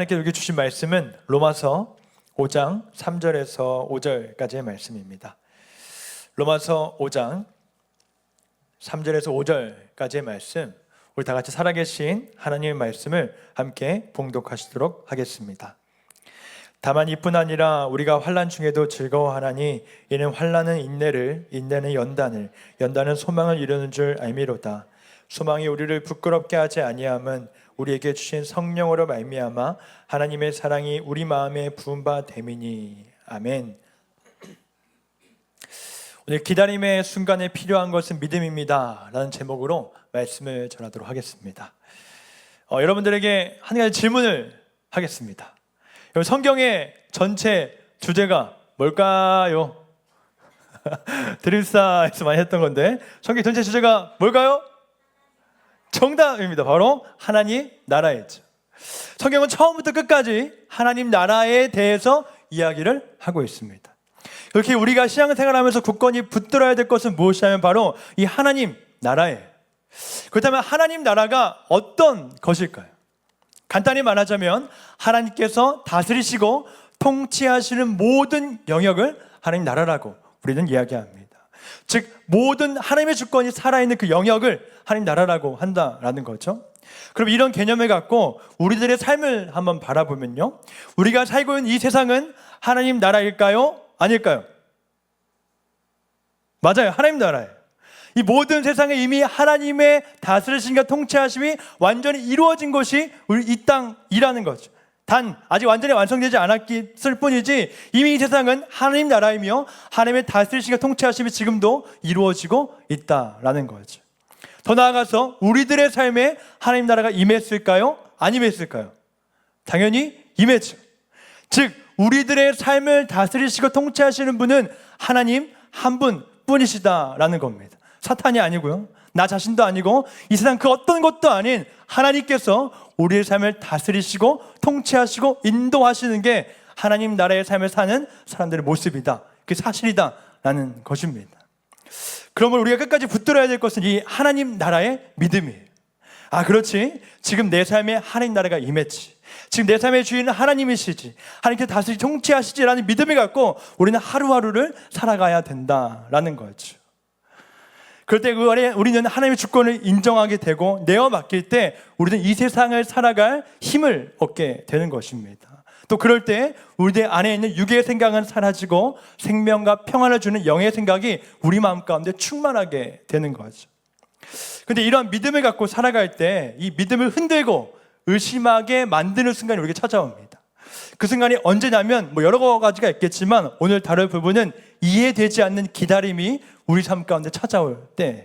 하나님께 우리에게 주신 말씀은 로마서 5장 3절에서 5절까지의 말씀입니다. 로마서 5장 3절에서 5절까지의 말씀, 우리 다 같이 살아계신 하나님의 말씀을 함께 봉독하시도록 하겠습니다. 다만 이뿐 아니라 우리가 환난 중에도 즐거워하나니 이는 환난은 인내를, 인내는 연단을, 연단은 소망을 이루는 줄 알미로다. 소망이 우리를 부끄럽게 하지 아니함은 우리에게 주신 성령으로 말미암아 하나님의 사랑이 우리 마음에 부은 바 됨이니. 아멘. 오늘 기다림의 순간에 필요한 것은 믿음입니다 라는 제목으로 말씀을 전하도록 하겠습니다. 여러분들에게 한 가지 질문을 하겠습니다. 성경의 전체 주제가 뭘까요? 드림사에서 많이 했던 건데 성경 전체 주제가 뭘까요? 정답입니다. 바로 하나님 나라이죠. 성경은 처음부터 끝까지 하나님 나라에 대해서 이야기를 하고 있습니다. 그렇게 우리가 신앙생활하면서 굳건히 붙들어야 될 것은 무엇이냐면 바로 이 하나님 나라예요. 그렇다면 하나님 나라가 어떤 것일까요? 간단히 말하자면 하나님께서 다스리시고 통치하시는 모든 영역을 하나님 나라라고 우리는 이야기합니다. 즉 모든 하나님의 주권이 살아있는 그 영역을 하나님 나라라고 한다라는 거죠. 그럼 이런 개념을 갖고 우리들의 삶을 한번 바라보면요, 우리가 살고 있는 이 세상은 하나님 나라일까요? 아닐까요? 맞아요. 하나님 나라예요. 이 모든 세상에 이미 하나님의 다스리심과 통치하심이 완전히 이루어진 것이 우리 이 땅이라는 거죠. 단 아직 완전히 완성되지 않았을 뿐이지 이미 이 세상은 하나님 나라이며 하나님의 다스리심과 통치하심이 지금도 이루어지고 있다라는 거죠. 더 나아가서 우리들의 삶에 하나님 나라가 임했을까요? 안 임했을까요? 당연히 임했죠. 즉 우리들의 삶을 다스리시고 통치하시는 분은 하나님 한 분뿐이시다라는 겁니다. 사탄이 아니고요, 나 자신도 아니고 이 세상 그 어떤 것도 아닌 하나님께서 우리의 삶을 다스리시고 통치하시고 인도하시는 게 하나님 나라의 삶을 사는 사람들의 모습이다, 그게 사실이다라는 것입니다. 그러면 우리가 끝까지 붙들어야 될 것은 이 하나님 나라의 믿음이에요. 아 그렇지, 지금 내 삶에 하나님 나라가 임했지, 지금 내 삶의 주인은 하나님이시지, 하나님께서 다스리 통치하시지라는 믿음을 갖고 우리는 하루하루를 살아가야 된다라는 거죠. 그럴 때 우리는 하나님의 주권을 인정하게 되고 내어 맡길 때 우리는 이 세상을 살아갈 힘을 얻게 되는 것입니다. 또 그럴 때 우리들 안에 있는 육의 생각은 사라지고 생명과 평안을 주는 영의 생각이 우리 마음 가운데 충만하게 되는 거죠. 그런데 이러한 믿음을 갖고 살아갈 때 이 믿음을 흔들고 의심하게 만드는 순간이 우리에게 찾아옵니다. 그 순간이 언제냐면 여러 가지가 있겠지만 오늘 다룰 부분은 이해되지 않는 기다림이 우리 삶 가운데 찾아올 때예요.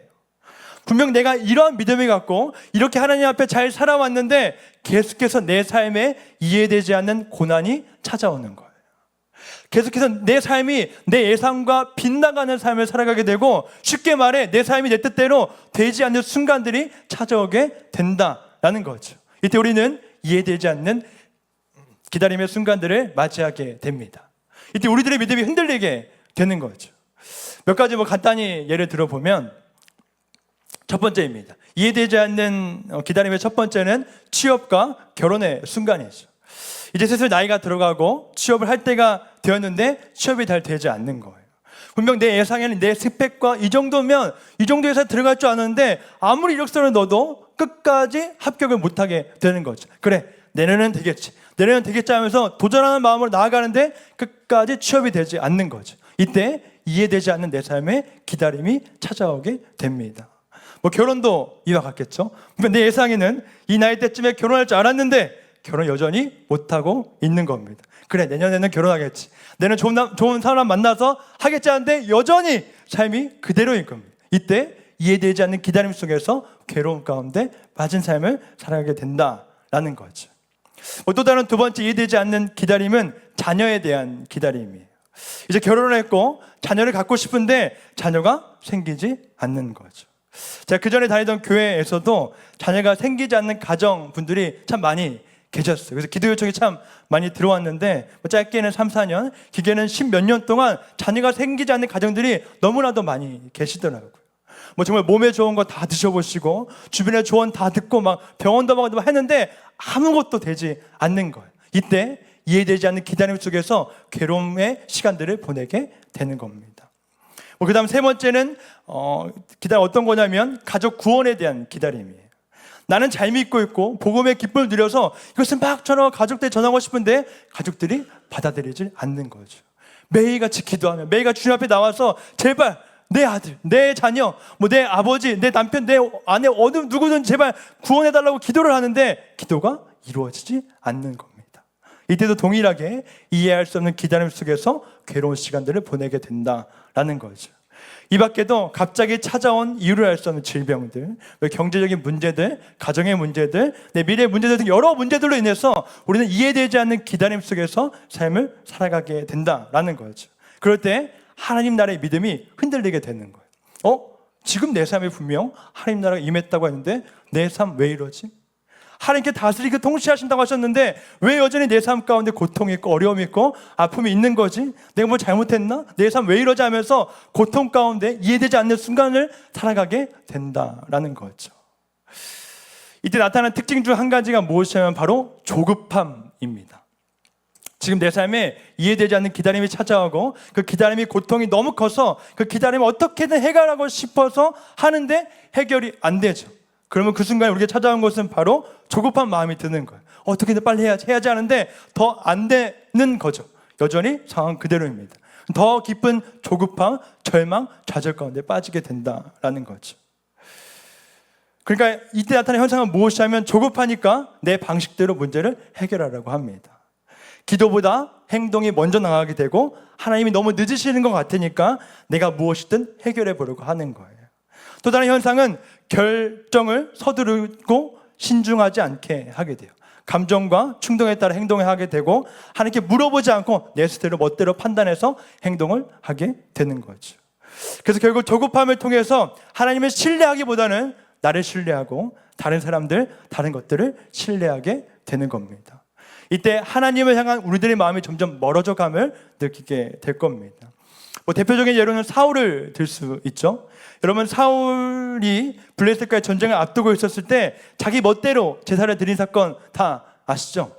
분명 내가 이러한 믿음을 갖고 이렇게 하나님 앞에 잘 살아왔는데 계속해서 내 삶에 이해되지 않는 고난이 찾아오는 거예요. 계속해서 내 삶이 내 예상과 빗나가는 삶을 살아가게 되고 쉽게 말해 내 삶이 내 뜻대로 되지 않는 순간들이 찾아오게 된다라는 거죠. 이때 우리는 이해되지 않는 기다림의 순간들을 맞이하게 됩니다. 이때 우리들의 믿음이 흔들리게 되는 거죠. 몇 가지 간단히 예를 들어보면 첫 번째입니다. 이해되지 않는 기다림의 첫 번째는 취업과 결혼의 순간이죠. 이제 슬슬 나이가 들어가고 취업을 할 때가 되었는데 취업이 잘 되지 않는 거예요. 분명 내 예상에는 내 스펙과 이 정도면 이 정도 회사에 들어갈 줄 아는데 아무리 이력서를 넣어도 끝까지 합격을 못하게 되는 거죠. 그래, 내년은 되겠지, 내년은 되겠지 하면서 도전하는 마음으로 나아가는데 끝까지 취업이 되지 않는 거죠. 이때 이해되지 않는 내 삶에 기다림이 찾아오게 됩니다. 결혼도 이와 같겠죠. 내 예상에는 이 나이 때쯤에 결혼할 줄 알았는데 결혼 여전히 못하고 있는 겁니다. 그래, 내년에는 결혼하겠지, 내년 좋은 사람 만나서 하겠지 하는데 여전히 삶이 그대로인 겁니다. 이때 이해되지 않는 기다림 속에서 괴로움 가운데 빠진 삶을 살아가게 된다라는 거죠. 또 다른 두 번째 이해되지 않는 기다림은 자녀에 대한 기다림이에요. 이제 결혼을 했고 자녀를 갖고 싶은데 자녀가 생기지 않는 거죠. 제가 그 전에 다니던 교회에서도 자녀가 생기지 않는 가정분들이 참 많이 계셨어요. 그래서 기도 요청이 참 많이 들어왔는데 짧게는 3, 4년, 길게는 10몇 년 동안 자녀가 생기지 않는 가정들이 너무나도 많이 계시더라고요. 정말 몸에 좋은 거 다 드셔보시고 주변에 조언 다 듣고 막 병원도 가고 했는데 아무것도 되지 않는 거예요. 이때 이해되지 않는 기다림 속에서 괴로움의 시간들을 보내게 되는 겁니다. 그 다음 세 번째는 기다림 어떤 거냐면 가족 구원에 대한 기다림이에요. 나는 잘 믿고 있고 복음의 기쁨을 누려서 이것을 막 가족들에 전하고 싶은데 가족들이 받아들이지 않는 거죠. 매일같이 기도하며 매일같이 주님 앞에 나와서 제발 내 아들, 내 자녀, 내 아버지, 내 남편, 내 아내 어느 누구든 제발 구원해달라고 기도를 하는데 기도가 이루어지지 않는 겁니다. 이때도 동일하게 이해할 수 없는 기다림 속에서 괴로운 시간들을 보내게 된다라는 거죠. 이 밖에도 갑자기 찾아온 이유를 알 수 없는 질병들, 경제적인 문제들, 가정의 문제들, 내 미래의 문제들 등 여러 문제들로 인해서 우리는 이해되지 않는 기다림 속에서 삶을 살아가게 된다라는 거죠. 그럴 때 하나님 나라의 믿음이 흔들리게 되는 거예요. 지금 내 삶에 분명 하나님 나라가 임했다고 했는데 내 삶 왜 이러지? 하나님께 다스리고 통치하신다고 하셨는데 왜 여전히 내 삶 가운데 고통이 있고 어려움이 있고 아픔이 있는 거지? 내가 뭘 잘못했나? 내 삶 왜 이러지 하면서 고통 가운데 이해되지 않는 순간을 살아가게 된다라는 거죠. 이때 나타나는 특징 중 한 가지가 무엇이냐면 바로 조급함입니다. 지금 내 삶에 이해되지 않는 기다림이 찾아오고 그 기다림이 고통이 너무 커서 그 기다림을 어떻게든 해결하고 싶어서 하는데 해결이 안 되죠. 그러면 그 순간에 우리가 찾아온 것은 바로 조급한 마음이 드는 거예요. 어떻게든 빨리 해야지 하는데 더 안 되는 거죠. 여전히 상황 그대로입니다. 더 깊은 조급함, 절망, 좌절 가운데 빠지게 된다라는 거죠. 그러니까 이때 나타나는 현상은 무엇이냐면 조급하니까 내 방식대로 문제를 해결하려고 합니다. 기도보다 행동이 먼저 나가게 되고 하나님이 너무 늦으시는 것 같으니까 내가 무엇이든 해결해 보려고 하는 거예요. 또 다른 현상은 결정을 서두르고 신중하지 않게 하게 돼요. 감정과 충동에 따라 행동을 하게 되고 하나님께 물어보지 않고 내 스스로 멋대로 판단해서 행동을 하게 되는 거죠. 그래서 결국 조급함을 통해서 하나님을 신뢰하기보다는 나를 신뢰하고 다른 사람들, 다른 것들을 신뢰하게 되는 겁니다. 이때 하나님을 향한 우리들의 마음이 점점 멀어져 감을 느끼게 될 겁니다. 대표적인 예로는 사울을 들 수 있죠. 여러분, 사울이 블레셋과의 전쟁을 앞두고 있었을 때 자기 멋대로 제사를 드린 사건 다 아시죠?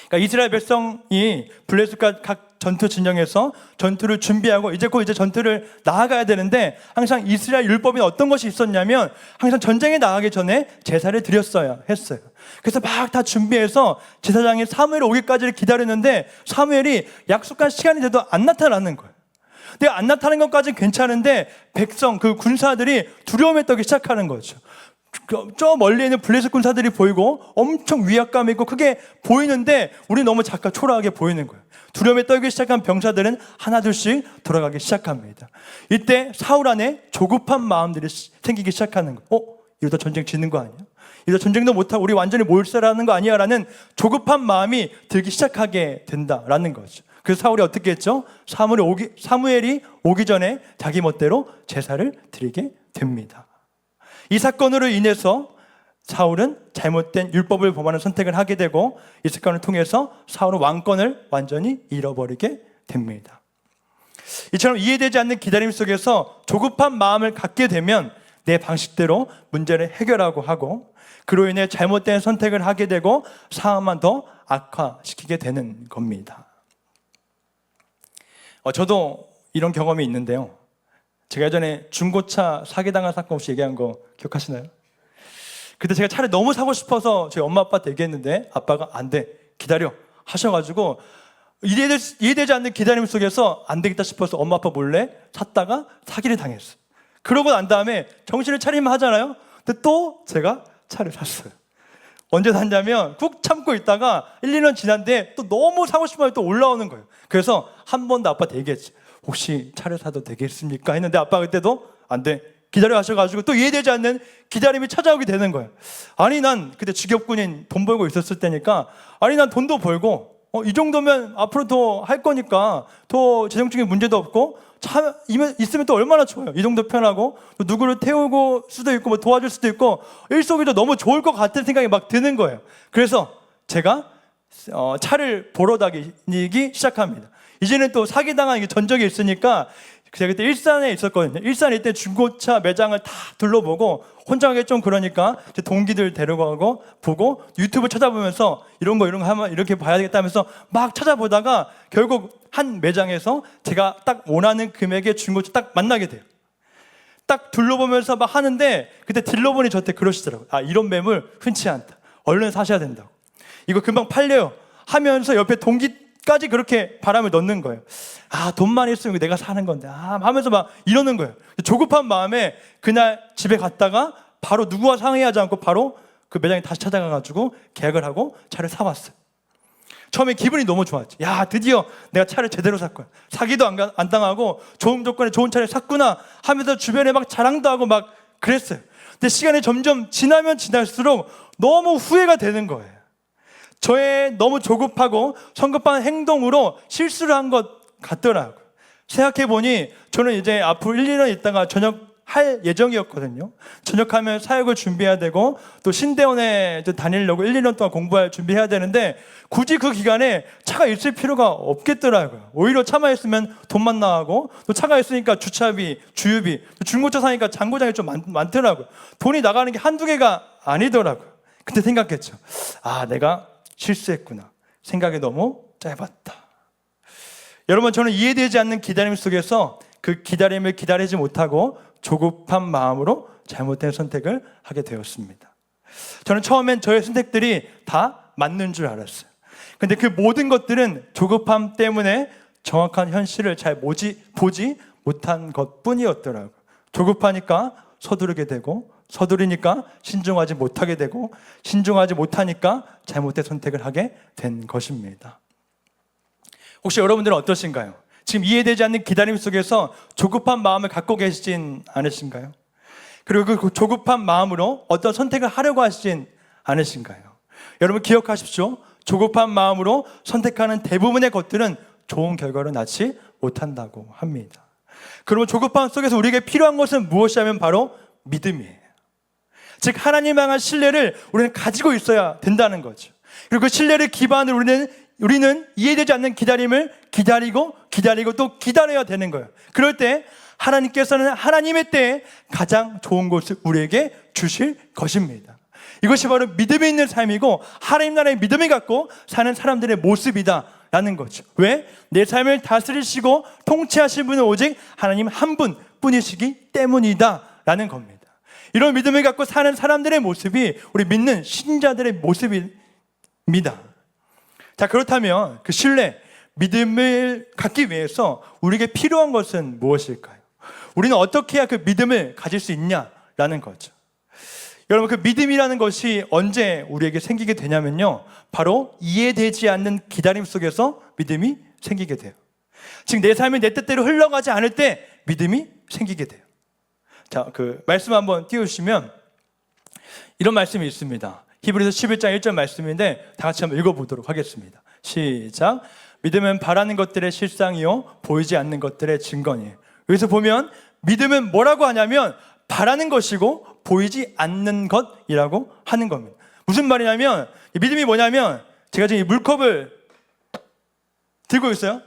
그러니까 이스라엘 백성이 블레셋과 각 전투 진영에서 전투를 준비하고 이제 전투를 나아가야 되는데 항상 이스라엘 율법에 어떤 것이 있었냐면 항상 전쟁에 나가기 전에 제사를 드렸어야 했어요. 그래서 막 다 준비해서 제사장이 사무엘 오기까지를 기다렸는데 사무엘이 약속한 시간이 돼도 안 나타나는 거예요. 근데 안 나타나는 것까지는 괜찮은데 백성, 그 군사들이 두려움에 떨기 시작하는 거죠. 저 멀리 있는 블레셋 군사들이 보이고 엄청 위압감이 있고 크게 보이는데 우리 너무 작고 초라하게 보이는 거예요. 두려움에 떨기 시작한 병사들은 하나둘씩 돌아가기 시작합니다. 이때 사울 안에 조급한 마음들이 생기기 시작하는 거예요. 이러다 전쟁 지는 거 아니야? 이러다 전쟁도 못하고 우리 완전히 몰살하는 거 아니야? 라는 조급한 마음이 들기 시작하게 된다라는 거죠. 그래서 사울이 어떻게 했죠? 사무엘이 오기 전에 자기 멋대로 제사를 드리게 됩니다. 이 사건으로 인해서 사울은 잘못된 율법을 범하는 선택을 하게 되고 이 사건을 통해서 사울은 왕권을 완전히 잃어버리게 됩니다. 이처럼 이해되지 않는 기다림 속에서 조급한 마음을 갖게 되면 내 방식대로 문제를 해결하고 하고 그로 인해 잘못된 선택을 하게 되고 상황만 더 악화시키게 되는 겁니다. 저도 이런 경험이 있는데요. 제가 예전에 중고차 사기당한 사건 혹시 얘기한 거 기억하시나요? 그때 제가 차를 너무 사고 싶어서 저희 엄마 아빠한테 얘기했는데 아빠가 안 돼, 기다려 하셔가지고 이해되지 않는 기다림 속에서 안 되겠다 싶어서 엄마 아빠 몰래 샀다가 사기를 당했어요. 그러고 난 다음에 정신을 차리면 하잖아요. 근데 또 제가 차를 샀어요. 언제 샀냐면 꾹 참고 있다가 1, 2년 지났는데 또 너무 사고 싶어서 또 올라오는 거예요. 그래서 한 번 더 아빠한테 얘기했지. 혹시 차를 사도 되겠습니까? 했는데 아빠가 그때도 안 돼, 기다려 하셔가지고 또 이해되지 않는 기다림이 찾아오게 되는 거예요. 아니 난 그때 직업군인 돈 벌고 있었을 때니까 아니 난 돈도 벌고 이 정도면 앞으로 더 할 거니까 더 재정적인 문제도 없고 차 있으면 또 얼마나 좋아요. 이 정도 편하고 또 누구를 태우고 수도 있고 뭐 도와줄 수도 있고 일석이조 너무 좋을 것 같은 생각이 막 드는 거예요. 그래서 제가 차를 보러 다니기 시작합니다. 이제는 또 사기당한 전적이 있으니까 제가 그때 일산에 있었거든요. 일산에 이때 중고차 매장을 다 둘러보고 혼자 가기 좀 그러니까 제 동기들 데려가고 보고 유튜브 찾아보면서 이런 거 하면 이렇게 봐야 되겠다면서 막 찾아보다가 결국 한 매장에서 제가 딱 원하는 금액의 중고차 딱 만나게 돼요. 딱 둘러보면서 막 하는데 그때 딜러분이 저한테 그러시더라고요. 아, 이런 매물 흔치 않다. 얼른 사셔야 된다고. 이거 금방 팔려요. 하면서 옆에 동기까지 그렇게 바람을 넣는 거예요. 아, 돈만 있으면 내가 사는 건데. 아, 하면서 막 이러는 거예요. 조급한 마음에 그날 집에 갔다가 바로 누구와 상의하지 않고 바로 그 매장에 다시 찾아가가지고 계약을 하고 차를 사왔어요. 처음에 기분이 너무 좋았지. 야, 드디어 내가 차를 제대로 샀구나. 사기도 안 당하고 좋은 조건에 좋은 차를 샀구나 하면서 주변에 막 자랑도 하고 막 그랬어요. 근데 시간이 점점 지나면 지날수록 너무 후회가 되는 거예요. 저의 너무 조급하고 성급한 행동으로 실수를 한 것 같더라고요. 생각해보니 저는 이제 앞으로 1, 2년 있다가 전역할 예정이었거든요. 전역하면 사역을 준비해야 되고 또 신대원에 다니려고 1, 2년 동안 공부할 준비해야 되는데 굳이 그 기간에 차가 있을 필요가 없겠더라고요. 오히려 차만 있으면 돈만 나가고 또 차가 있으니까 주차비, 주유비, 중고차 사니까 잔고장이 좀 많더라고요. 돈이 나가는 게 한두 개가 아니더라고요. 그때 생각했죠. 아, 내가 실수했구나. 생각이 너무 짧았다. 여러분, 저는 이해되지 않는 기다림 속에서 그 기다림을 기다리지 못하고 조급한 마음으로 잘못된 선택을 하게 되었습니다. 저는 처음엔 저의 선택들이 다 맞는 줄 알았어요. 근데 그 모든 것들은 조급함 때문에 정확한 현실을 잘 보지 못한 것 뿐이었더라고요. 조급하니까 서두르게 되고 서두르니까 신중하지 못하게 되고 신중하지 못하니까 잘못된 선택을 하게 된 것입니다. 혹시 여러분들은 어떠신가요? 지금 이해되지 않는 기다림 속에서 조급한 마음을 갖고 계시진 않으신가요? 그리고 그 조급한 마음으로 어떤 선택을 하려고 하시진 않으신가요? 여러분 기억하십시오. 조급한 마음으로 선택하는 대부분의 것들은 좋은 결과를 낳지 못한다고 합니다. 그러면 조급함 속에서 우리에게 필요한 것은 무엇이냐면 바로 믿음이에요. 즉 하나님 향한 신뢰를 우리는 가지고 있어야 된다는 거죠. 그리고 그 신뢰를 기반으로 우리는 이해되지 않는 기다림을 기다리고 또 기다려야 되는 거예요. 그럴 때 하나님께서는 하나님의 때에 가장 좋은 것을 우리에게 주실 것입니다. 이것이 바로 믿음이 있는 삶이고 하나님 나라의 믿음을 갖고 사는 사람들의 모습이다 라는 거죠. 왜? 내 삶을 다스리시고 통치하신 분은 오직 하나님 한 분뿐이시기 때문이다 라는 겁니다. 이런 믿음을 갖고 사는 사람들의 모습이 우리 믿는 신자들의 모습입니다. 자, 그렇다면 그 신뢰, 믿음을 갖기 위해서 우리에게 필요한 것은 무엇일까요? 우리는 어떻게 해야 그 믿음을 가질 수 있냐라는 거죠. 여러분, 그 믿음이라는 것이 언제 우리에게 생기게 되냐면요, 바로 이해되지 않는 기다림 속에서 믿음이 생기게 돼요. 즉 내 삶이 내 뜻대로 흘러가지 않을 때 믿음이 생기게 돼요. 자, 그 말씀 한번 띄워주시면 이런 말씀이 있습니다. 히브리서 11장 1절 말씀인데 다 같이 한번 읽어보도록 하겠습니다. 시작. 믿음은 바라는 것들의 실상이요 보이지 않는 것들의 증거니에요. 여기서 보면 믿음은 뭐라고 하냐면 바라는 것이고 보이지 않는 것이라고 하는 겁니다. 무슨 말이냐면 믿음이 뭐냐면 제가 지금 이 물컵을 들고 있어요.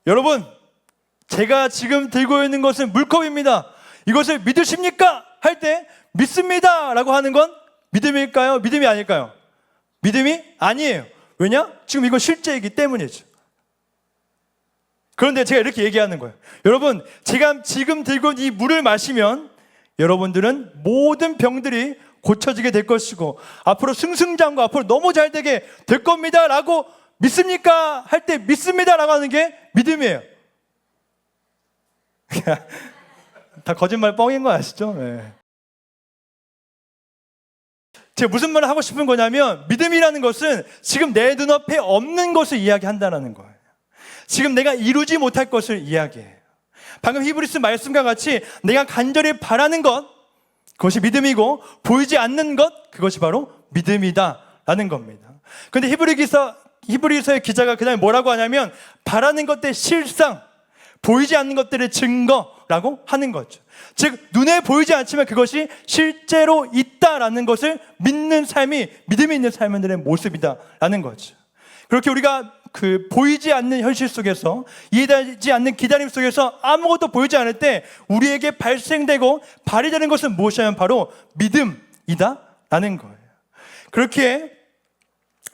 여러분, 제가 지금 들고 있는 것은 물컵입니다. 이것을 믿으십니까? 할 때 믿습니다 라고 하는 건 믿음일까요? 믿음이 아닐까요? 믿음이 아니에요. 왜냐? 지금 이건 실제이기 때문이죠. 그런데 제가 이렇게 얘기하는 거예요. 여러분, 제가 지금 들고 이 물을 마시면 여러분들은 모든 병들이 고쳐지게 될 것이고 앞으로 승승장구 앞으로 너무 잘 되게 될 겁니다 라고 믿습니까? 할 때 믿습니다 라고 하는 게 믿음이에요. 다 거짓말 뻥인 거 아시죠? 네. 제가 무슨 말을 하고 싶은 거냐면 믿음이라는 것은 지금 내 눈앞에 없는 것을 이야기한다는 거예요. 지금 내가 이루지 못할 것을 이야기해요. 방금 히브리서 말씀과 같이 내가 간절히 바라는 것, 그것이 믿음이고 보이지 않는 것, 그것이 바로 믿음이다라는 겁니다. 그런데 히브리서의 기자가 그 다음에 뭐라고 하냐면 바라는 것들의 실상, 보이지 않는 것들의 증거라고 하는 거죠. 즉 눈에 보이지 않지만 그것이 실제로 있다라는 것을 믿는 삶이 믿음이 있는 삶들의 모습이다라는 거죠. 그렇게 우리가 그 보이지 않는 현실 속에서, 이해되지 않는 기다림 속에서 아무것도 보이지 않을 때 우리에게 발생되고 발휘되는 것은 무엇이냐면 바로 믿음이다 라는 거예요. 그렇게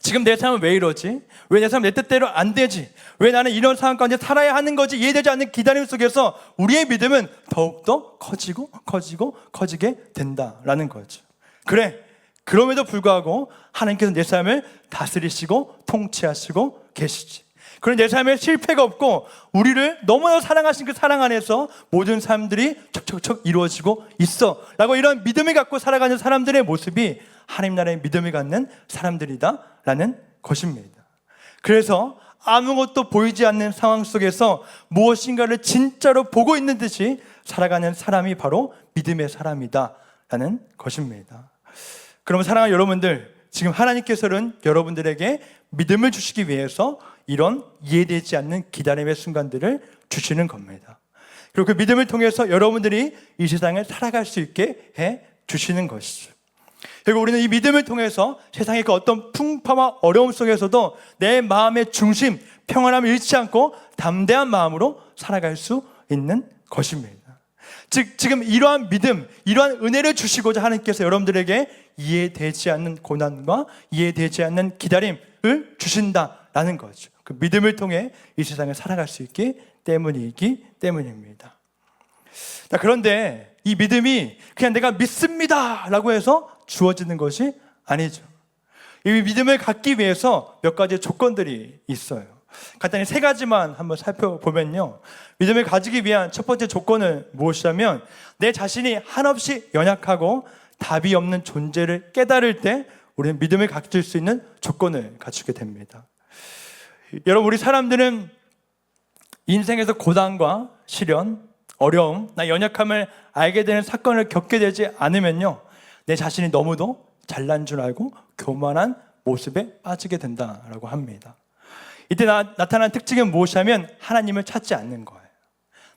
지금 내 삶은 왜 이러지? 왜 내 삶은 내 뜻대로 안 되지? 왜 나는 이런 상황 가운데 살아야 하는 거지? 이해되지 않는 기다림 속에서 우리의 믿음은 더욱더 커지게 된다라는 거죠. 그래, 그럼에도 불구하고 하나님께서 내 삶을 다스리시고 통치하시고 계시지. 그런 내 삶에 실패가 없고 우리를 너무나 사랑하신 그 사랑 안에서 모든 삶들이 척척척 이루어지고 있어 라고 이런 믿음을 갖고 살아가는 사람들의 모습이 하나님 나라의 믿음을 갖는 사람들이다 라는 것입니다. 그래서 아무것도 보이지 않는 상황 속에서 무엇인가를 진짜로 보고 있는 듯이 살아가는 사람이 바로 믿음의 사람이다 라는 것입니다. 그러면 사랑하는 여러분들, 지금 하나님께서는 여러분들에게 믿음을 주시기 위해서 이런 이해되지 않는 기다림의 순간들을 주시는 겁니다. 그리고 그 믿음을 통해서 여러분들이 이 세상을 살아갈 수 있게 해 주시는 것이죠. 그리고 우리는 이 믿음을 통해서 세상의 그 어떤 풍파와 어려움 속에서도 내 마음의 중심, 평안함을 잃지 않고 담대한 마음으로 살아갈 수 있는 것입니다. 즉 지금 이러한 믿음, 이러한 은혜를 주시고자 하나님께서 여러분들에게 이해되지 않는 고난과 이해되지 않는 기다림을 주신다라는 거죠. 그 믿음을 통해 이 세상을 살아갈 수 있기 때문입니다. 그런데 이 믿음이 그냥 내가 믿습니다 라고 해서 주어지는 것이 아니죠. 이 믿음을 갖기 위해서 몇 가지 조건들이 있어요. 간단히 세 가지만 한번 살펴보면요, 믿음을 가지기 위한 첫 번째 조건은 무엇이냐면 내 자신이 한없이 연약하고 답이 없는 존재를 깨달을 때 우리는 믿음을 가질 수 있는 조건을 갖추게 됩니다. 여러분, 우리 사람들은 인생에서 고난과 시련, 어려움, 나 연약함을 알게 되는 사건을 겪게 되지 않으면요, 내 자신이 너무도 잘난 줄 알고 교만한 모습에 빠지게 된다라고 합니다. 이때 나타난 특징은 무엇이냐면 하나님을 찾지 않는 거예요.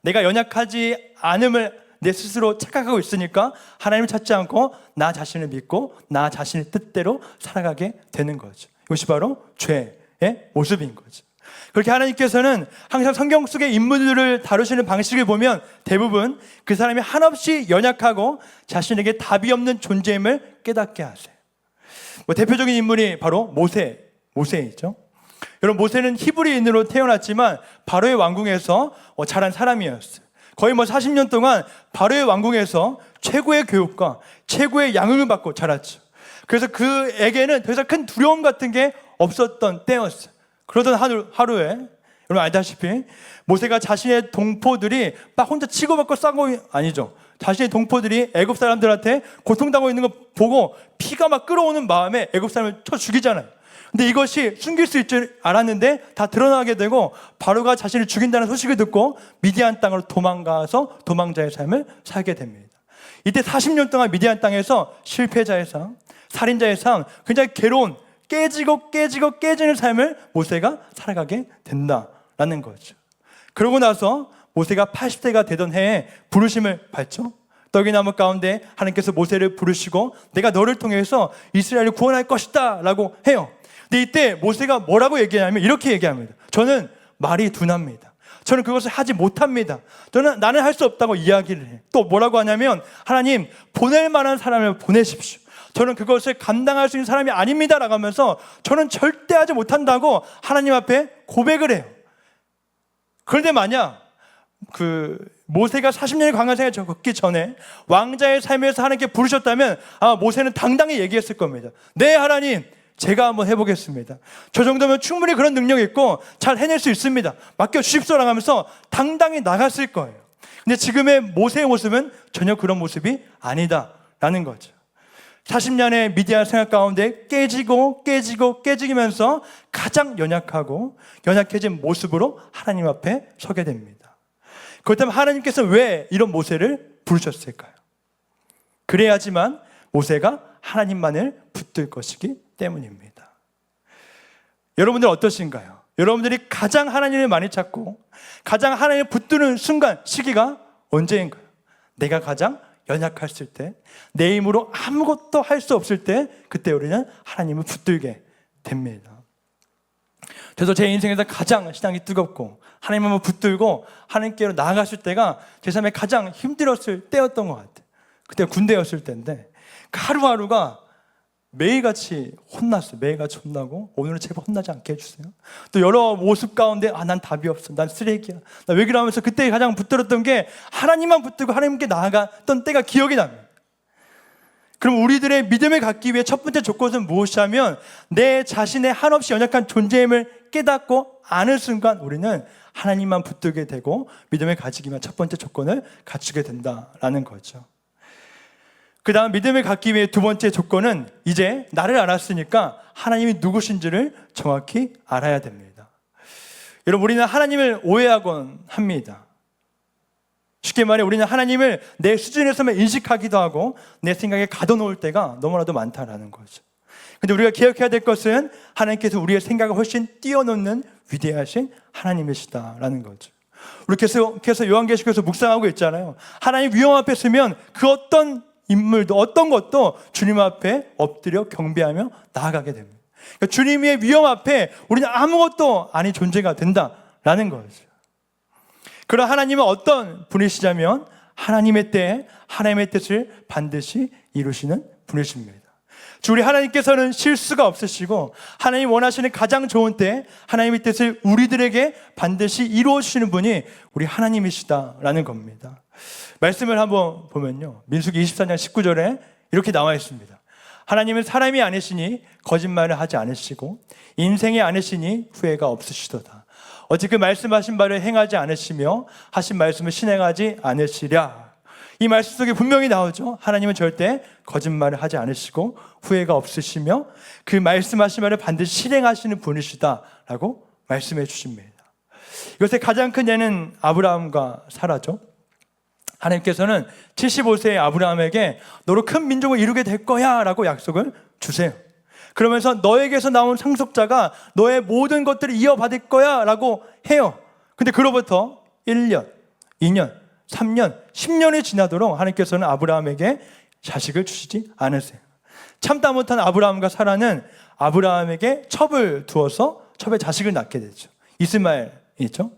내가 연약하지 않음을 내 스스로 착각하고 있으니까 하나님을 찾지 않고 나 자신을 믿고 나 자신의 뜻대로 살아가게 되는 거죠. 이것이 바로 죄의 모습인 거죠. 그렇게 하나님께서는 항상 성경 속의 인물들을 다루시는 방식을 보면 대부분 그 사람이 한없이 연약하고 자신에게 답이 없는 존재임을 깨닫게 하세요. 대표적인 인물이 바로 모세이죠. 여러분, 모세는 히브리인으로 태어났지만 바로의 왕궁에서 자란 사람이었어요. 거의 40년 동안 바로의 왕궁에서 최고의 교육과 최고의 양육을 받고 자랐죠. 그래서 그에게는 더 이상 큰 두려움 같은 게 없었던 때였어요. 그러던 하루에 여러분 알다시피 모세가 자신의 동포들이 막 혼자 치고받고 싸고, 아니죠, 자신의 동포들이 애굽 사람들한테 고통당하고 있는 거 보고 피가 막 끓어오는 마음에 애굽 사람을 쳐 죽이잖아요. 근데 이것이 숨길 수 있을 줄 알았는데 다 드러나게 되고 바로가 자신을 죽인다는 소식을 듣고 미디안 땅으로 도망가서 도망자의 삶을 살게 됩니다. 이때 40년 동안 미디안 땅에서 실패자의 삶, 살인자의 삶, 굉장히 괴로운 깨지는 삶을 모세가 살아가게 된다라는 거죠. 그러고 나서 모세가 80세가 되던 해에 부르심을 받죠. 떡이나무 가운데 하나님께서 모세를 부르시고 내가 너를 통해서 이스라엘을 구원할 것이다 라고 해요. 근데 이때 모세가 뭐라고 얘기하냐면 이렇게 얘기합니다. 저는 말이 둔합니다. 저는 그것을 하지 못합니다. 나는 할 수 없다고 이야기를 해요. 또 뭐라고 하냐면 하나님, 보낼 만한 사람을 보내십시오. 저는 그것을 감당할 수 있는 사람이 아닙니다 라고 하면서 저는 절대 하지 못한다고 하나님 앞에 고백을 해요. 그런데 만약 모세가 40년의 광야생활을 겪기 전에 왕자의 삶에서 하나님께 부르셨다면 모세는 당당히 얘기했을 겁니다. 네, 하나님, 제가 한번 해보겠습니다. 저 정도면 충분히 그런 능력이 있고 잘 해낼 수 있습니다. 맡겨주십시오라고 하면서 당당히 나갔을 거예요. 근데 지금의 모세의 모습은 전혀 그런 모습이 아니다라는 거죠. 40년의 미디안 생활 가운데 깨지면서 가장 연약해진 모습으로 하나님 앞에 서게 됩니다. 그렇다면 하나님께서 왜 이런 모세를 부르셨을까요? 그래야지만 모세가 하나님만을 붙들 것이기 때문입니다. 여러분들 어떠신가요? 여러분들이 가장 하나님을 많이 찾고 가장 하나님을 붙드는 순간, 시기가 언제인가요? 내가 가장 연약했을 때, 내 힘으로 아무것도 할 수 없을 때, 그때 우리는 하나님을 붙들게 됩니다. 그래서 제 인생에서 가장 신앙이 뜨겁고 하나님을 붙들고 하나님께로 나아갔을 때가 제 삶에 가장 힘들었을 때였던 것 같아요. 그때 군대였을 때인데 하루하루가 매일같이 혼났어요. 매일같이 혼나고 오늘은 제발 혼나지 않게 해주세요. 또 여러 모습 가운데 난 답이 없어. 난 쓰레기야. 나 왜 그러면서 그때 가장 붙들었던 게 하나님만 붙들고 하나님께 나아갔던 때가 기억이 납니다. 그럼 우리들의 믿음을 갖기 위해 첫 번째 조건은 무엇이냐면 내 자신의 한없이 연약한 존재임을 깨닫고 아는 순간 우리는 하나님만 붙들게 되고 믿음을 가지기 위한 첫 번째 조건을 갖추게 된다라는 거죠. 그 다음 믿음을 갖기 위해 두 번째 조건은 이제 나를 알았으니까 하나님이 누구신지를 정확히 알아야 됩니다. 여러분, 우리는 하나님을 오해하곤 합니다. 쉽게 말해 우리는 하나님을 내 수준에서만 인식하기도 하고 내 생각에 가둬놓을 때가 너무나도 많다라는 거죠. 근데 우리가 기억해야 될 것은 하나님께서 우리의 생각을 훨씬 뛰어넘는 위대하신 하나님이시다라는 거죠. 우리 계속 요한계시록에서 묵상하고 있잖아요. 하나님 위험 앞에 서면 그 어떤 인물도 어떤 것도 주님 앞에 엎드려 경배하며 나아가게 됩니다. 그러니까 주님의 위험 앞에 우리는 아무것도 아닌 존재가 된다라는 거죠. 그런 하나님은 어떤 분이시냐면 하나님의 때에 하나님의 뜻을 반드시 이루시는 분이십니다. 우리 하나님께서는 실수가 없으시고 하나님 원하시는 가장 좋은 때에 하나님의 뜻을 우리들에게 반드시 이루어 주시는 분이 우리 하나님이시다라는 겁니다. 말씀을 한번 보면요, 민수기 24장 19절에 이렇게 나와 있습니다. 하나님은 사람이 아니시니 거짓말을 하지 않으시고 인생이 아니시니 후회가 없으시도다. 어찌 그 말씀하신 바를 행하지 않으시며 하신 말씀을 실행하지 않으시랴. 이 말씀 속에 분명히 나오죠. 하나님은 절대 거짓말을 하지 않으시고 후회가 없으시며 그 말씀하신 말을 반드시 실행하시는 분이시다라고 말씀해 주십니다. 이것의 가장 큰 예는 아브라함과 사라죠. 하나님께서는 75세의 아브라함에게 너로 큰 민족을 이루게 될 거야 라고 약속을 주세요. 그러면서 너에게서 나온 상속자가 너의 모든 것들을 이어받을 거야 라고 해요. 근데 그로부터 1년, 2년, 3년, 10년이 지나도록 하나님께서는 아브라함에게 자식을 주시지 않으세요. 참다 못한 아브라함과 사라는 아브라함에게 첩을 두어서 첩에 자식을 낳게 되죠. 이스마엘이죠.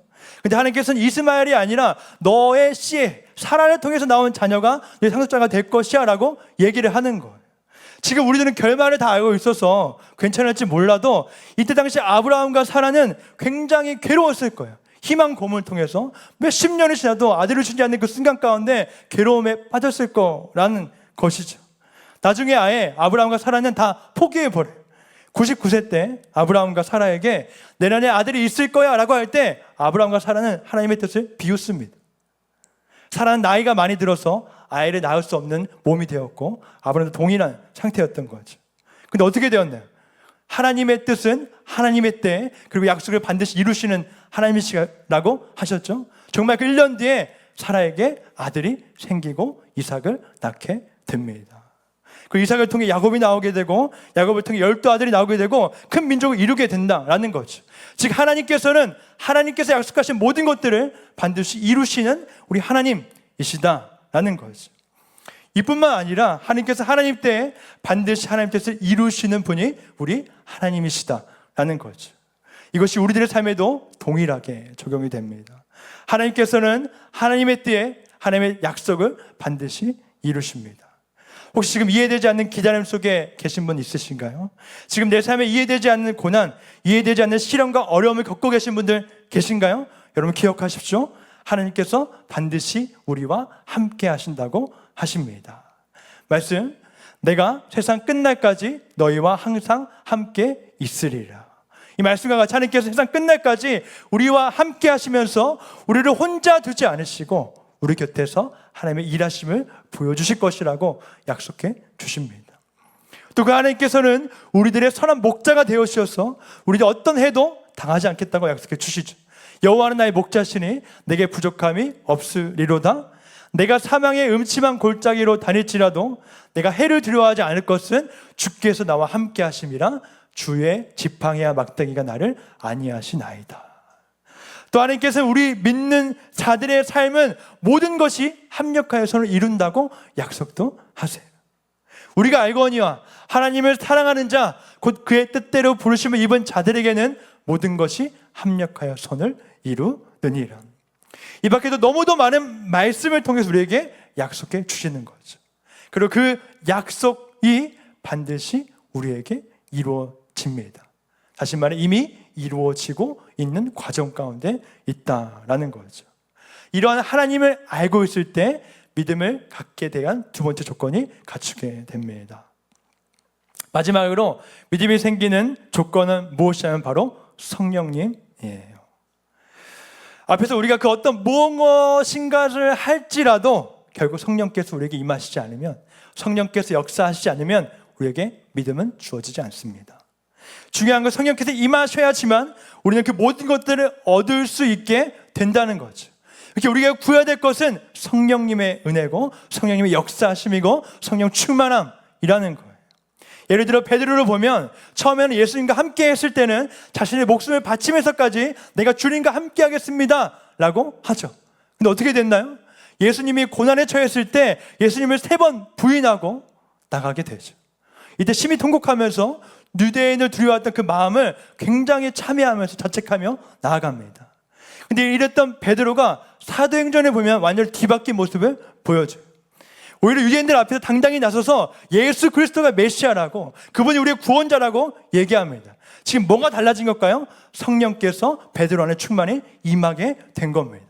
근데 하나님께서는 이스마엘이 아니라 너의 씨에 사라를 통해서 나온 자녀가 내 상속자가 될 것이야 라고 얘기를 하는 거예요. 지금 우리들은 결말을 다 알고 있어서 괜찮을지 몰라도 이때 당시 아브라함과 사라는 굉장히 괴로웠을 거예요. 희망 고문을 통해서 몇십 년이 지나도 아들을 주지 않는 그 순간 가운데 괴로움에 빠졌을 거라는 것이죠. 나중에 아예 아브라함과 사라는 다 포기해버려요. 99세 때 아브라함과 사라에게 내년에 아들이 있을 거야 라고 할 때 아브라함과 사라는 하나님의 뜻을 비웃습니다. 사라는 나이가 많이 들어서 아이를 낳을 수 없는 몸이 되었고 아브라함도 동일한 상태였던 거죠. 근데 어떻게 되었나요? 하나님의 뜻은 하나님의 때 그리고 약속을 반드시 이루시는 하나님이시라고 하셨죠. 정말 그 1년 뒤에 사라에게 아들이 생기고 이삭을 낳게 됩니다. 그 이삭을 통해 야곱이 나오게 되고 야곱을 통해 12아들이 나오게 되고 큰 민족을 이루게 된다라는 거죠. 즉 하나님께서 약속하신 모든 것들을 반드시 이루시는 우리 하나님이시다라는 거죠. 이뿐만 아니라 하나님께서 하나님 때에 반드시 하나님 뜻을 이루시는 분이 우리 하나님이시다라는 거죠. 이것이 우리들의 삶에도 동일하게 적용이 됩니다. 하나님께서는 하나님의 때에 하나님의 약속을 반드시 이루십니다. 혹시 지금 이해되지 않는 기다림 속에 계신 분 있으신가요? 지금 내 삶에 이해되지 않는 고난, 이해되지 않는 시련과 어려움을 겪고 계신 분들 계신가요? 여러분 기억하십시오. 하나님께서 반드시 우리와 함께 하신다고 하십니다. 말씀, 내가 세상 끝날까지 너희와 항상 함께 있으리라. 이 말씀과 같이 하나님께서 세상 끝날까지 우리와 함께 하시면서 우리를 혼자 두지 않으시고 우리 곁에서 하나님의 일하심을 보여주실 것이라고 약속해 주십니다. 또 그 하나님께서는 우리들의 선한 목자가 되어주셔서 우리들 어떤 해도 당하지 않겠다고 약속해 주시죠. 여호와는 나의 목자시니 내게 부족함이 없으리로다. 내가 사망의 음침한 골짜기로 다닐지라도 내가 해를 두려워하지 않을 것은 주께서 나와 함께 하심이라. 주의 지팡이와 막대기가 나를 안위하시나이다. 또 하나님께서는 우리 믿는 자들의 삶은 모든 것이 합력하여 선을 이룬다고 약속도 하세요. 우리가 알거니와 하나님을 사랑하는 자 곧 그의 뜻대로 부르심을 입은 자들에게는 모든 것이 합력하여 선을 이루느니라. 이 밖에도 너무도 많은 말씀을 통해서 우리에게 약속해 주시는 거죠. 그리고 그 약속이 반드시 우리에게 이루어집니다. 다시 말해 이미 이루어지고 있는 과정 가운데 있다라는 거죠. 이러한 하나님을 알고 있을 때 믿음을 갖게 대한 두 번째 조건이 갖추게 됩니다. 마지막으로 믿음이 생기는 조건은 무엇이냐면 바로 성령님이에요. 앞에서 우리가 그 어떤 무엇인가를 할지라도 결국 성령께서 우리에게 임하시지 않으면, 성령께서 역사하시지 않으면 우리에게 믿음은 주어지지 않습니다. 중요한 건 성령께서 임하셔야지만 우리는 그 모든 것들을 얻을 수 있게 된다는 거죠. 이렇게 우리가 구해야 될 것은 성령님의 은혜고 성령님의 역사하심이고 성령 충만함이라는 거예요. 예를 들어 베드로를 보면 처음에는 예수님과 함께 했을 때는 자신의 목숨을 바치면서까지 내가 주님과 함께 하겠습니다 라고 하죠. 근데 어떻게 됐나요? 예수님이 고난에 처했을 때 예수님을 3번 부인하고 나가게 되죠. 이때 심히 통곡하면서 유대인을 두려워했던 그 마음을 굉장히 참회하면서 자책하며 나아갑니다. 근데 이랬던 베드로가 사도행전에 보면 완전히 뒤바뀐 모습을 보여줘요. 오히려 유대인들 앞에서 당당히 나서서 예수 그리스도가 메시아라고, 그분이 우리의 구원자라고 얘기합니다. 지금 뭐가 달라진 걸까요? 성령께서 베드로 안에 충만히 임하게 된 겁니다.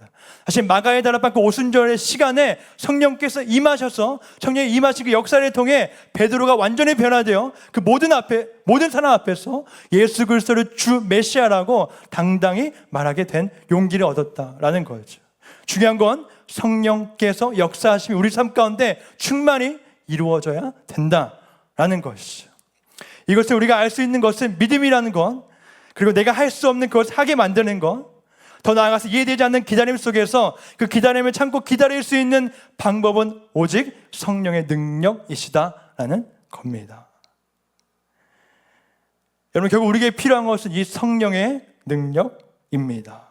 사실 마가의 다락방과 오순절의 시간에 성령께서 임하셔서 성령이 임하신 그 역사를 통해 베드로가 완전히 변화되어 그 모든 사람 앞에서 예수 그리스도를 주 메시아라고 당당히 말하게 된 용기를 얻었다라는 거죠. 중요한 건 성령께서 역사하심이 우리 삶 가운데 충만히 이루어져야 된다라는 것이죠. 이것을 우리가 알 수 있는 것은 믿음이라는 것, 그리고 내가 할 수 없는 그것을 하게 만드는 것, 더 나아가서 이해되지 않는 기다림 속에서 그 기다림을 참고 기다릴 수 있는 방법은 오직 성령의 능력이시다라는 겁니다. 여러분, 결국 우리에게 필요한 것은 이 성령의 능력입니다.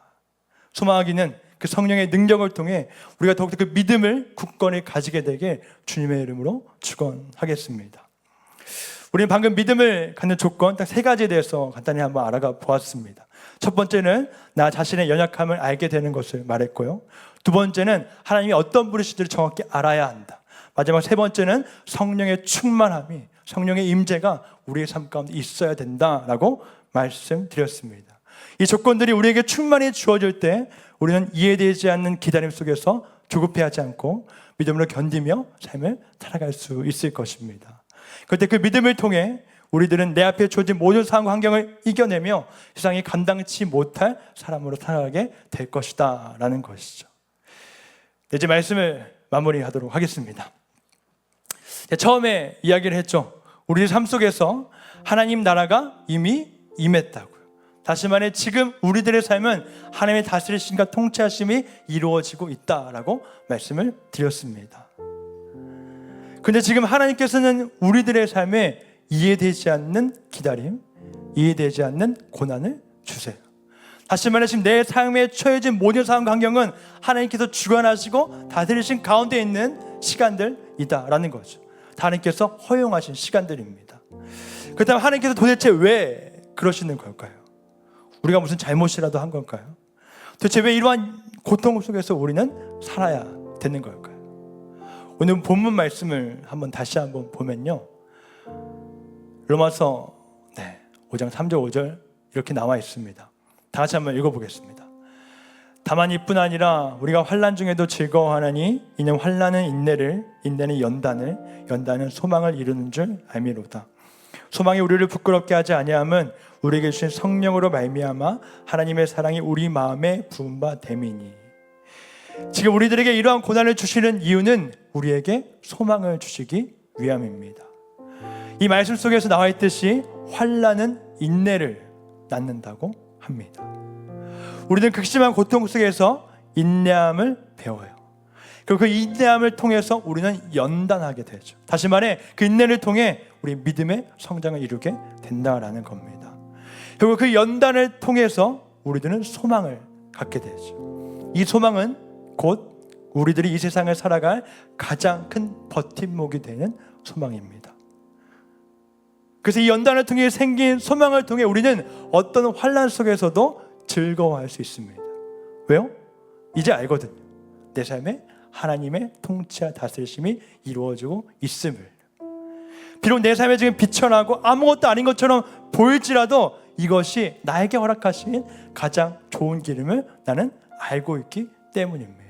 소망하기는 그 성령의 능력을 통해 우리가 더욱더 그 믿음을 굳건히 가지게 되게 주님의 이름으로 축원하겠습니다. 우리는 방금 믿음을 갖는 조건 딱 3가지에 대해서 간단히 한번 알아가 보았습니다. 첫 번째는 나 자신의 연약함을 알게 되는 것을 말했고요. 두 번째는 하나님이 어떤 분이신지를 정확히 알아야 한다. 마지막 3번째는 성령의 충만함이, 성령의 임재가 우리의 삶 가운데 있어야 된다라고 말씀드렸습니다. 이 조건들이 우리에게 충만히 주어질 때 우리는 이해되지 않는 기다림 속에서 조급해하지 않고 믿음으로 견디며 삶을 살아갈 수 있을 것입니다. 그때 그 믿음을 통해 우리들은 내 앞에 주어진 모든 상황 환경을 이겨내며 세상이 감당치 못할 사람으로 살아가게 될 것이다 라는 것이죠. 이제 말씀을 마무리하도록 하겠습니다. 처음에 이야기를 했죠. 우리 삶 속에서 하나님 나라가 이미 임했다고요. 다시 말해 지금 우리들의 삶은 하나님의 다스리심과 통치하심이 이루어지고 있다라고 말씀을 드렸습니다. 근데 지금 하나님께서는 우리들의 삶에 이해되지 않는 기다림, 이해되지 않는 고난을 주세요. 다시 말해 지금 내 삶에 처해진 모든 상황 환경은 하나님께서 주관하시고 다스리신 가운데 있는 시간들이다라는 거죠. 하나님께서 허용하신 시간들입니다. 그렇다면 하나님께서 도대체 왜 그러시는 걸까요? 우리가 무슨 잘못이라도 한 걸까요? 도대체 왜 이러한 고통 속에서 우리는 살아야 되는 걸까요? 오늘 본문 말씀을 다시 한번 보면요, 로마서 5장 3절 5절 이렇게 나와 있습니다. 다 같이 한번 읽어보겠습니다. 다만 이뿐 아니라 우리가 환난 중에도 즐거워하나니 이는 환난은 인내를, 인내는 연단을, 연단은 소망을 이루는 줄 알미로다. 소망이 우리를 부끄럽게 하지 아니함은 우리에게 주신 성령으로 말미암아 하나님의 사랑이 우리 마음에 부은 바 됨이니. 지금 우리들에게 이러한 고난을 주시는 이유는 우리에게 소망을 주시기 위함입니다. 이 말씀 속에서 나와 있듯이 환난은 인내를 낳는다고 합니다. 우리는 극심한 고통 속에서 인내함을 배워요. 그리고 그 인내함을 통해서 우리는 연단하게 되죠. 다시 말해 그 인내를 통해 우리 믿음의 성장을 이루게 된다라는 겁니다. 그리고 그 연단을 통해서 우리들은 소망을 갖게 되죠. 이 소망은 곧 우리들이 이 세상을 살아갈 가장 큰 버팀목이 되는 소망입니다. 그래서 이 연단을 통해 생긴 소망을 통해 우리는 어떤 환난 속에서도 즐거워할 수 있습니다. 왜요? 이제 알거든요. 내 삶에 하나님의 통치와 다스리심이 이루어지고 있음을. 비록 내 삶에 지금 비천하고 아무것도 아닌 것처럼 보일지라도 이것이 나에게 허락하신 가장 좋은 길임을 나는 알고 있기 때문입니다.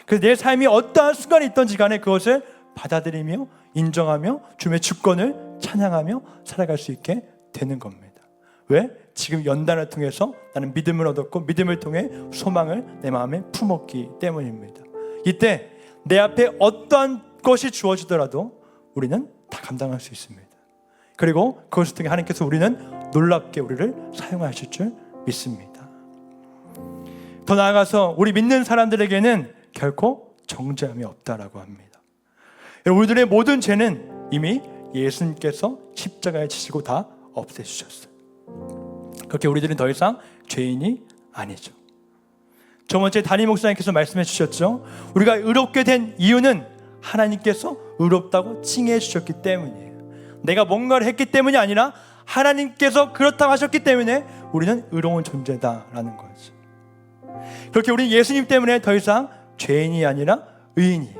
그래서 내 삶이 어떠한 순간이 있던지 간에 그것을 받아들이며 인정하며 주님의 주권을 찬양하며 살아갈 수 있게 되는 겁니다. 왜? 지금 연단을 통해서 나는 믿음을 얻었고 믿음을 통해 소망을 내 마음에 품었기 때문입니다. 이때 내 앞에 어떠한 것이 주어지더라도 우리는 다 감당할 수 있습니다. 그리고 그것을 통해 하나님께서 우리는 놀랍게 우리를 사용하실 줄 믿습니다. 더 나아가서 우리 믿는 사람들에게는 결코 정죄함이 없다라고 합니다. 우리들의 모든 죄는 이미 예수님께서 십자가에 지시고 다 없애주셨어요. 그렇게 우리들은 더 이상 죄인이 아니죠. 저번주에 담임 목사님께서 말씀해 주셨죠. 우리가 의롭게 된 이유는 하나님께서 의롭다고 칭해 주셨기 때문이에요. 내가 뭔가를 했기 때문이 아니라 하나님께서 그렇다고 하셨기 때문에 우리는 의로운 존재다라는 거죠. 그렇게 우리는 예수님 때문에 더 이상 죄인이 아니라 의인이에요.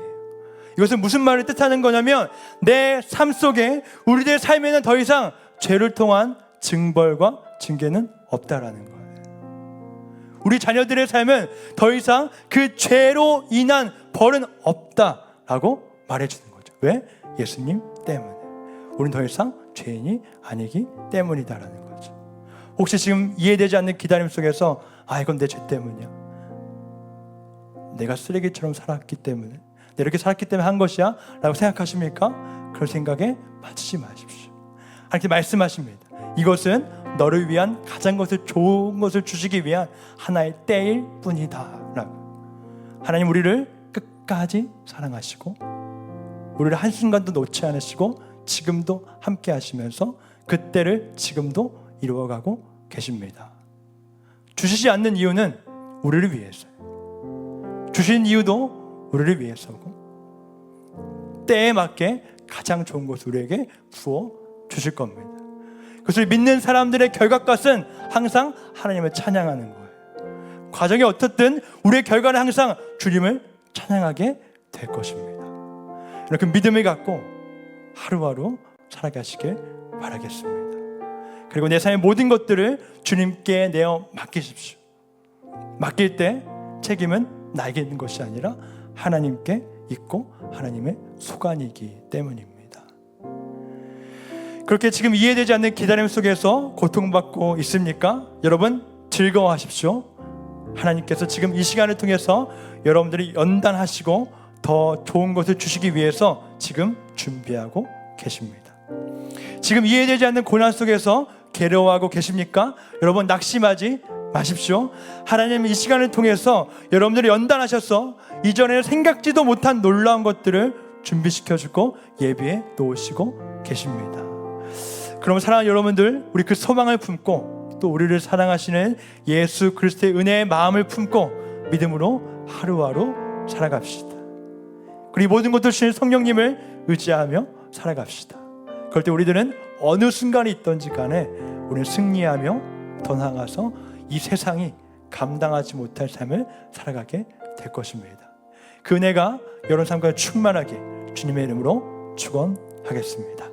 이것은 무슨 말을 뜻하는 거냐면 내 삶 속에 우리들의 삶에는 더 이상 죄를 통한 징벌과 징계는 없다라는 거예요. 우리 자녀들의 삶은 더 이상 그 죄로 인한 벌은 없다라고 말해주는 거죠. 왜? 예수님 때문에. 우리는 더 이상 죄인이 아니기 때문이다라는 거죠. 혹시 지금 이해되지 않는 기다림 속에서 이건 내 죄 때문이야, 내가 쓰레기처럼 살았기 때문에, 내가 이렇게 살았기 때문에 한 것이야 라고 생각하십니까? 그런 생각에 빠지지 마십시오. 하나님께 말씀하십니다. 이것은 너를 위한 가장 좋은 것을 주시기 위한 하나의 때일 뿐이다 라고. 하나님 우리를 끝까지 사랑하시고 우리를 한순간도 놓지 않으시고 지금도 함께 하시면서 그 때를 지금도 이루어가고 계십니다. 주시지 않는 이유는 우리를 위해서요. 주신 이유도 우리를 위해서고 때에 맞게 가장 좋은 것을 우리에게 부어 주실 겁니다. 그것을 믿는 사람들의 결과값은 항상 하나님을 찬양하는 거예요. 과정이 어떻든 우리의 결과는 항상 주님을 찬양하게 될 것입니다. 이렇게 믿음을 갖고 하루하루 살아가시길 바라겠습니다. 그리고 내 삶의 모든 것들을 주님께 내어 맡기십시오. 맡길 때 책임은 나에게 있는 것이 아니라 하나님께 있고 하나님의 소관이기 때문입니다. 그렇게 지금 이해되지 않는 기다림 속에서 고통받고 있습니까? 여러분 즐거워하십시오. 하나님께서 지금 이 시간을 통해서 여러분들이 연단하시고 더 좋은 것을 주시기 위해서 지금 준비하고 계십니다. 지금 이해되지 않는 고난 속에서 괴로워하고 계십니까? 여러분 낙심하지 마십시오. 하나님은 이 시간을 통해서 여러분들이 연단하셔서 이전에 생각지도 못한 놀라운 것들을 준비시켜주고 예비해 놓으시고 계십니다. 그럼 사랑하는 여러분들, 우리 그 소망을 품고 또 우리를 사랑하시는 예수 그리스도의 은혜의 마음을 품고 믿음으로 하루하루 살아갑시다. 그리고 모든 것들 주신 성령님을 의지하며 살아갑시다. 그럴 때 우리들은 어느 순간이 있던지 간에 우리는 승리하며 더 나아가서 이 세상이 감당하지 못할 삶을 살아가게 될 것입니다. 그 은혜가 여러분 삶과 충만하게 주님의 이름으로 축원하겠습니다.